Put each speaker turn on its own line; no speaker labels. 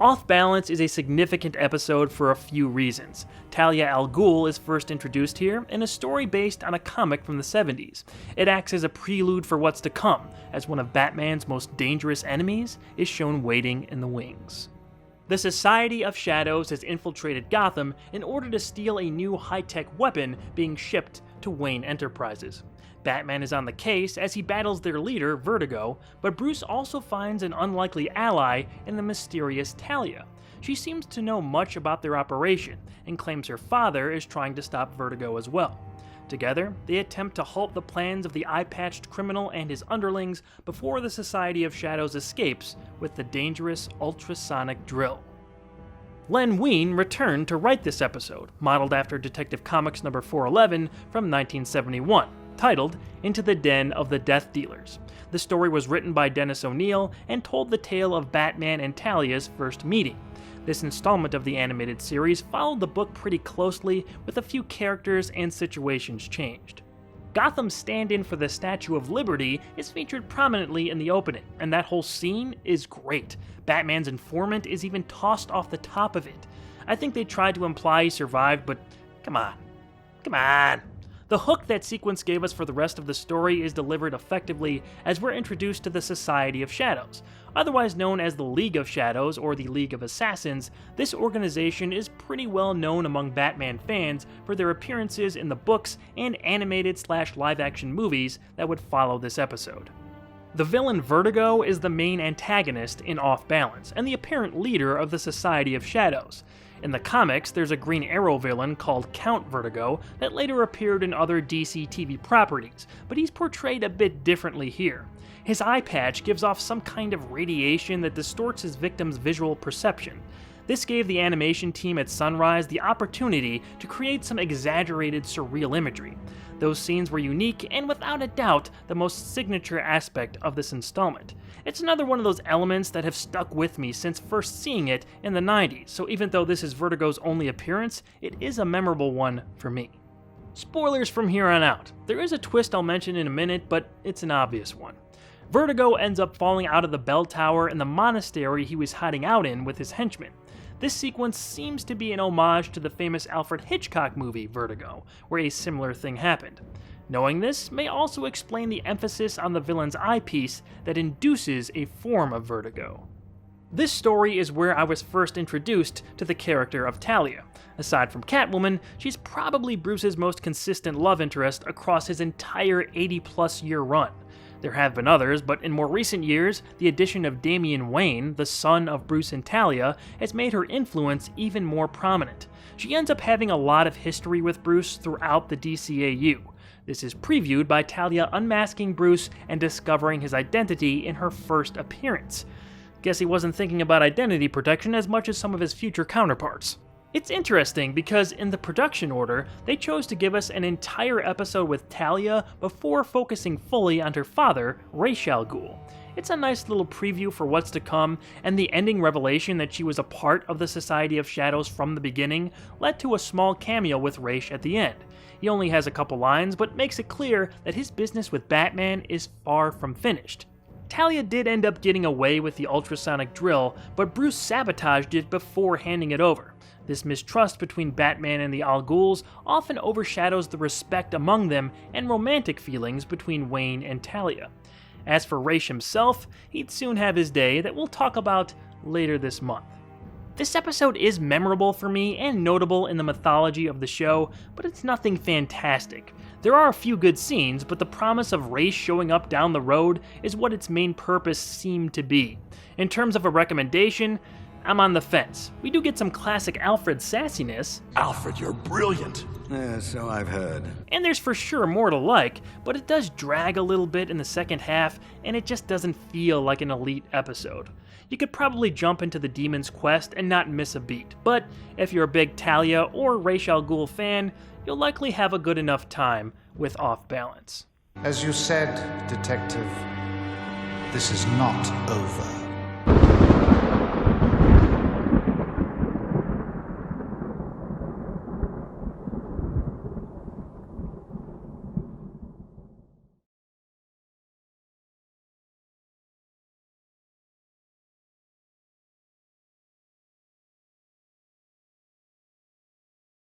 Off Balance is a significant episode for a few reasons. Talia Al Ghul is first introduced here in a story based on a comic from the 70s. It acts as a prelude for what's to come, as one of Batman's most dangerous enemies is shown waiting in the wings. The Society of Shadows has infiltrated Gotham in order to steal a new high-tech weapon being shipped to Wayne Enterprises. Batman is on the case as he battles their leader, Vertigo, but Bruce also finds an unlikely ally in the mysterious Talia. She seems to know much about their operation, and claims her father is trying to stop Vertigo as well. Together, they attempt to halt the plans of the eye-patched criminal and his underlings before the Society of Shadows escapes with the dangerous ultrasonic drill. Len Wein returned to write this episode, modeled after Detective Comics number 411 from 1971. Titled Into the Den of the Death Dealers. The story was written by Dennis O'Neil and told the tale of Batman and Talia's first meeting. This installment of the animated series followed the book pretty closely, with a few characters and situations changed. Gotham's stand-in for the Statue of Liberty is featured prominently in the opening, and that whole scene is great. Batman's informant is even tossed off the top of it. I think they tried to imply he survived, but come on. The hook that sequence gave us for the rest of the story is delivered effectively as we're introduced to the Society of Shadows. Otherwise known as the League of Shadows or the League of Assassins, this organization is pretty well known among Batman fans for their appearances in the books and animated/live-action movies that would follow this episode. The villain Vertigo is the main antagonist in Off Balance, and the apparent leader of the Society of Shadows. In the comics, there's a Green Arrow villain called Count Vertigo that later appeared in other DC TV properties, but he's portrayed a bit differently here. His eye patch gives off some kind of radiation that distorts his victim's visual perception. This gave the animation team at Sunrise the opportunity to create some exaggerated, surreal imagery. Those scenes were unique and without a doubt the most signature aspect of this installment. It's another one of those elements that have stuck with me since first seeing it in the 90s, so even though this is Vertigo's only appearance, it is a memorable one for me. Spoilers from here on out. There is a twist I'll mention in a minute, but it's an obvious one. Vertigo ends up falling out of the bell tower in the monastery he was hiding out in with his henchmen. This sequence seems to be an homage to the famous Alfred Hitchcock movie Vertigo, where a similar thing happened. Knowing this may also explain the emphasis on the villain's eyepiece that induces a form of vertigo. This story is where I was first introduced to the character of Talia. Aside from Catwoman, she's probably Bruce's most consistent love interest across his entire 80-plus year run. There have been others, but in more recent years, the addition of Damian Wayne, the son of Bruce and Talia, has made her influence even more prominent. She ends up having a lot of history with Bruce throughout the DCAU. This is previewed by Talia unmasking Bruce and discovering his identity in her first appearance. Guess he wasn't thinking about identity protection as much as some of his future counterparts. It's interesting because in the production order, they chose to give us an entire episode with Talia before focusing fully on her father, Ra's al Ghul. It's a nice little preview for what's to come, and the ending revelation that she was a part of the Society of Shadows from the beginning led to a small cameo with Ra's at the end. He only has a couple lines, but makes it clear that his business with Batman is far from finished. Talia did end up getting away with the ultrasonic drill, but Bruce sabotaged it before handing it over. This mistrust between Batman and the Al Ghuls often overshadows the respect among them and romantic feelings between Wayne and Talia. As for Ra's himself, he'd soon have his day that we'll talk about later this month. This episode is memorable for me and notable in the mythology of the show, but it's nothing fantastic. There are a few good scenes, but the promise of Ra's showing up down the road is what its main purpose seemed to be. In terms of a recommendation, I'm on the fence. We do get some classic Alfred sassiness.
Alfred, you're brilliant.
So I've heard.
And there's for sure more to like, but it does drag a little bit in the second half, and it just doesn't feel like an elite episode. You could probably jump into the Demon's Quest and not miss a beat, but if you're a big Talia or Ra's al Ghul fan, you'll likely have a good enough time with Off Balance.
As you said, Detective, this is not over.